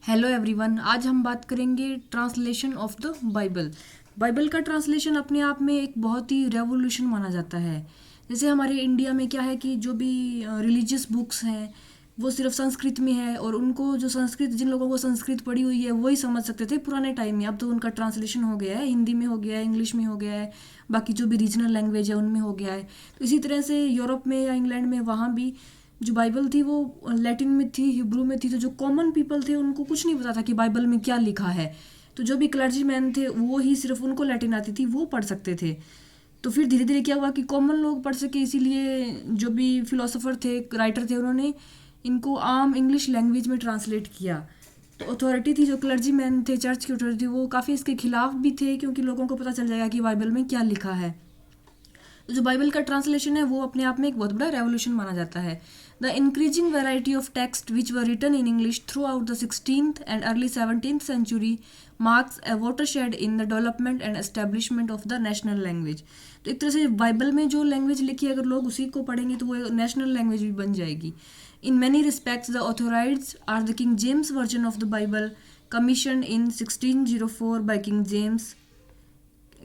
Hello everyone, आज हम बात करेंगे translation of the Bible. Bible का ट्रांसलेशन अपने आप में एक बहुत ही रेवोल्यूशन माना जाता है। जैसे हमारे इंडिया में क्या है कि जो भी रिलीजियस बुक्स हैं वो सिर्फ संस्कृत में है, और उनको जो संस्कृत, जिन लोगों को संस्कृत पढ़ी हुई है वही समझ सकते थे पुराने टाइम में। अब तो उनका ट्रांसलेशन हो गया है, हिंदी में हो गया है, इंग्लिश में हो गया है, बाकी जो भी रीजनल लैंग्वेज है उनमें हो गया है। तो इसी तरह से यूरोप में या इंग्लैंड में वहाँ भी जो बाइबल थी वो लैटिन में थी, हिब्रू में थी। तो जो कॉमन पीपल थे उनको कुछ नहीं पता था कि बाइबल में क्या लिखा है। तो जो भी क्लर्जी मैन थे वो ही सिर्फ उनको लैटिन आती थी, वो पढ़ सकते थे। तो फिर धीरे धीरे क्या हुआ कि कॉमन लोग पढ़ सके, इसीलिए जो भी फिलोसोफर थे, राइटर थे, उन्होंने इनको आम इंग्लिश लैंग्वेज में ट्रांसलेट किया। तो अथॉरिटी थी, जो क्लर्जी मैन थे, चर्च की अथॉरिटी, वो काफ़ी इसके खिलाफ भी थे, क्योंकि लोगों को पता चल जाएगा कि बाइबल में क्या लिखा है। तो जो बाइबल का ट्रांसलेशन है वो अपने आप में एक बहुत बड़ा रेवोल्यूशन माना जाता है। The increasing variety of text which were written in English throughout the 16th and early 17th century marks a watershed in the development and establishment of the national language. तो एक तरह से Bible में जो language लिखी है, अगर लोग उसी को पढ़ेंगे तो वो नेशनल लैंग्वेज भी बन जाएगी। In many respects the authorized or the King James version of the Bible commission in 1604 by King James.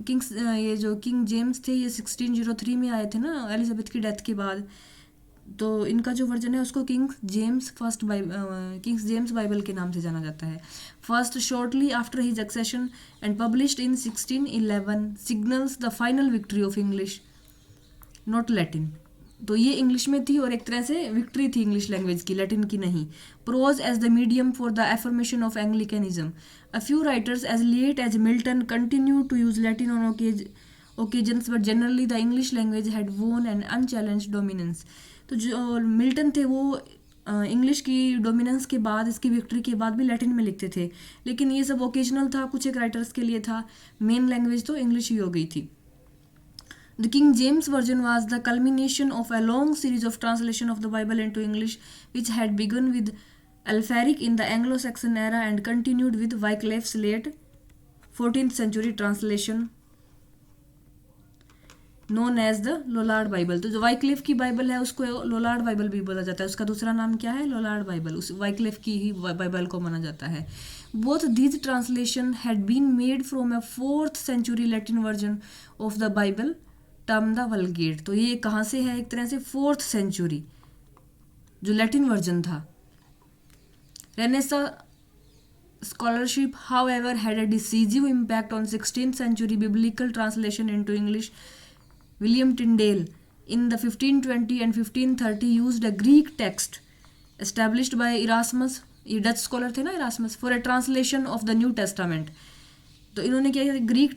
ये जो किंग जेम्स थे ये 1603 में आए थे ना, एलिजाबेथ की डेथ के बाद। तो इनका जो वर्जन है उसको किंग्स जेम्स बाइबल के नाम से जाना जाता है। First shortly after his accession and published in 1611 signals the final victory of English not Latin. तो ये इंग्लिश में थी और एक तरह से विक्ट्री थी इंग्लिश लैंग्वेज की, लैटिन की नहीं। Prose as the medium for the affirmation of Anglicanism. A few writers as late as Milton continue to use Latin on occasions, but generally the English language had won an unchallenged dominance। तो जो Milton थे वो English की dominance के बाद, इसकी victory के बाद भी लैटिन में लिखते थे, लेकिन ये सब ओकेजनल था, कुछ एक राइटर्स के लिए था। मेन लैंग्वेज तो इंग्लिश ही हो गई थी। The King James Version was the culmination of a long series of translation of the Bible into English, which had begun with Alfaric in the Anglo-Saxon era and continued with Wycliffe's late 14th century translation known as the Lollard Bible. तो जो Wycliffe की Bible है उसको लोलार्ड Bible भी बोला जाता है, उसका दूसरा नाम क्या है? लोलार्ड बाइबल। उस वाइक्लिफ की ही बाइबल को माना जाता है। Both these translation had been made from a 4th century Latin version of the Bible term the Vulgate. तो ये कहाँ से है? एक तरह से 4th century जो लैटिन वर्जन था। Renaissance scholarship however had a decisive impact on 16th century biblical translation into English. William Tyndale in the 1520 and 1530 used a Greek text established by Erasmus, ये डच स्कॉलर थे ना Erasmus, for a translation of the New Testament। तो इन्होंने क्या किया, Greek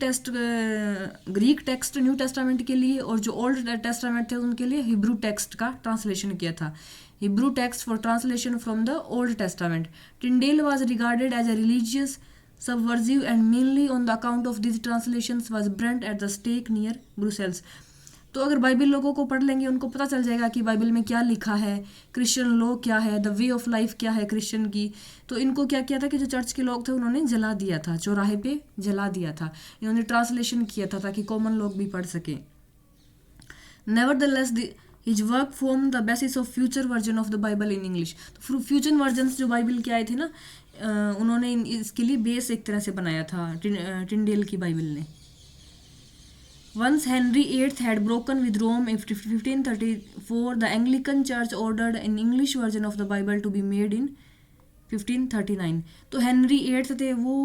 text new testament के लिए, और जो ओल्ड टेस्टामेंट थे उनके लिए हिब्रू टेक्स्ट का ट्रांसलेशन किया था। Hebrew text for translation from the Old Testament. Tyndale was regarded as a religious subversive and mainly on the account of these translations was burnt at the stake near Brussels। तो अगर Bible लोगों को पढ़ लेंगे उनको पता चल जाएगा कि बाइबल में क्या लिखा है, क्रिश्चियन लॉ क्या है, द वे ऑफ लाइफ क्या है क्रिश्चियन की। तो इनको क्या किया था कि जो चर्च के लोग थे उन्होंने जला दिया था, चौराहे पे जला दिया था। इन्होंने ट्रांसलेशन किया था ताकि कॉमन लोग भी पढ़ सकें। Nevertheless his work form the basis of future version of the Bible in English. तो फ्यूचर वर्जन्स जो बाइबल के आए थे ना, उन्होंने इसके लिए बेस एक तरह से बनाया था टिंडेल की बाइबल ने। Once Henry VIII had broken with Rome in 1534, the Anglican Church ordered an English version of the Bible to be made in 1539। तो हेनरी एट्थ थे वो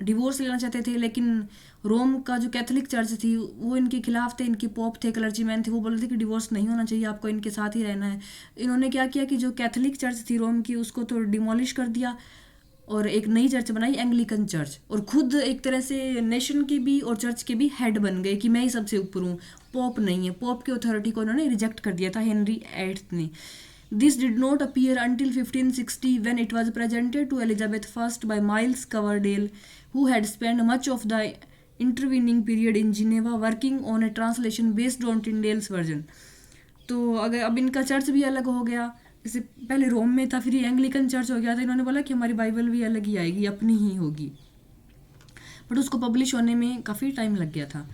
डिवोर्स लेना चाहते थे, लेकिन रोम का जो कैथोलिक चर्च थी वो इनके खिलाफ थे, इनके पोप थे, क्लर्जी मैन थे, वो बोलते थे कि डिवोर्स नहीं होना चाहिए, आपको इनके साथ ही रहना है। इन्होंने क्या किया कि जो कैथोलिक चर्च थी रोम की उसको तो डिमोलिश कर दिया और एक नई चर्च बनाई, एंग्लिकन चर्च, और खुद एक तरह से नेशन के भी और चर्च के भी हेड बन गए कि मैं ही सबसे ऊपर हूँ, पोप नहीं है। पोप की अथॉरिटी को उन्होंने रिजेक्ट कर दिया था हेनरी एट्थ ने। This did not appear until 1560 when it was presented to Elizabeth I by Miles Coverdale, who had spent much of the intervening period in Geneva working on a translation based on Tyndale's version। तो अगर अब इनका church भी अलग हो गया, जैसे पहले रोम में था, फिर ये एंग्लिकन चर्च हो गया, तो इन्होंने बोला कि हमारी बाइबल भी अलग ही आएगी, अपनी ही होगी। बट उसको पब्लिश होने में काफ़ी टाइम लग गया था।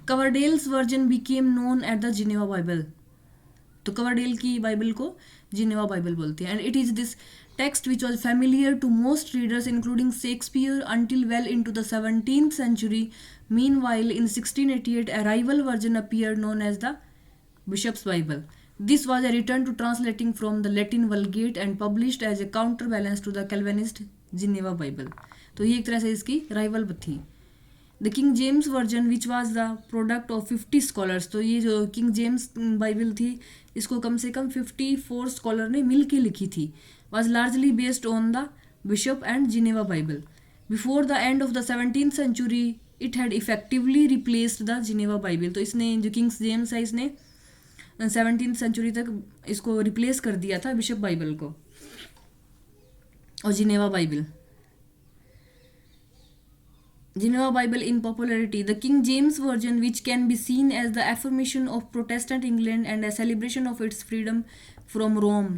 Coverdale's version became known at the Geneva Bible. तो कवरडेल की बाइबल को जिनेवा बाइबल बोलते हैं। And it is this text which was familiar to most readers including Shakespeare until well into the 17th century. Meanwhile, in 1688 a rival version appeared known as the Bishop's Bible. This was a return to translating from the Latin Vulgate and published as a counterbalance to the Calvinist Geneva Bible. तो ये एक तरह से इसकी rival थी. The King James version which was the product of 50 scholars. तो ये जो किंग जेम्स बाइबल थी इसको कम से कम 54 स्कॉलर ने मिल के लिखी थी. Was largely based on the bishop and Geneva Bible. Before the end of the 17th century it had effectively replaced the Geneva Bible. तो इसने जो किंग्स जेम्स है इसने 17th century तक इसको रिप्लेस कर दिया था बिशप बाइबल को और Geneva Bible. Geneva Bible in popularity. The King James Version, which can be seen as the affirmation of Protestant England and a celebration of its freedom from Rome.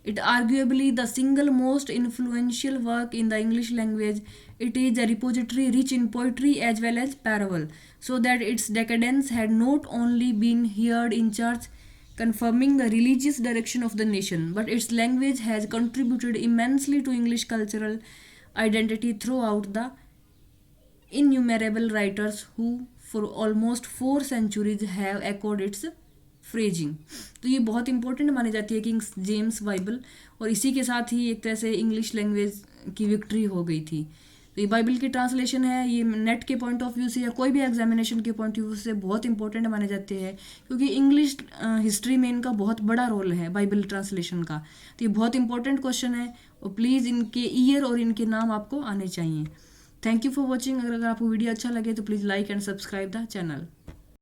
It arguably the single most influential work in the English language. It is a repository rich in poetry as well as parable, so that its decadence had not only been heard in church, confirming the religious direction of the nation, but its language has contributed immensely to English cultural identity throughout the innumerable writers who for almost 4 centuries have echoed its phrasing. तो ये बहुत important मानी जाती है Kings James Bible और इसी के साथ ही एक तरह से इंग्लिश लैंग्वेज की विक्ट्री हो गई थी. तो ये बाइबल की ट्रांसलेशन है, ये नेट के पॉइंट ऑफ व्यू से या कोई भी एग्जामिनेशन के पॉइंट ऑफ व्यू से बहुत इंपॉर्टेंट माने जाते हैं क्योंकि इंग्लिश हिस्ट्री में इनका बहुत बड़ा रोल है बाइबल ट्रांसलेशन का. तो ये बहुत इंपॉर्टेंट क्वेश्चन है और प्लीज़ इनके ईयर और इनके नाम आपको आने चाहिए. Thank you for watching. अगर आपको वीडियो अच्छा लगे तो please like and subscribe the channel.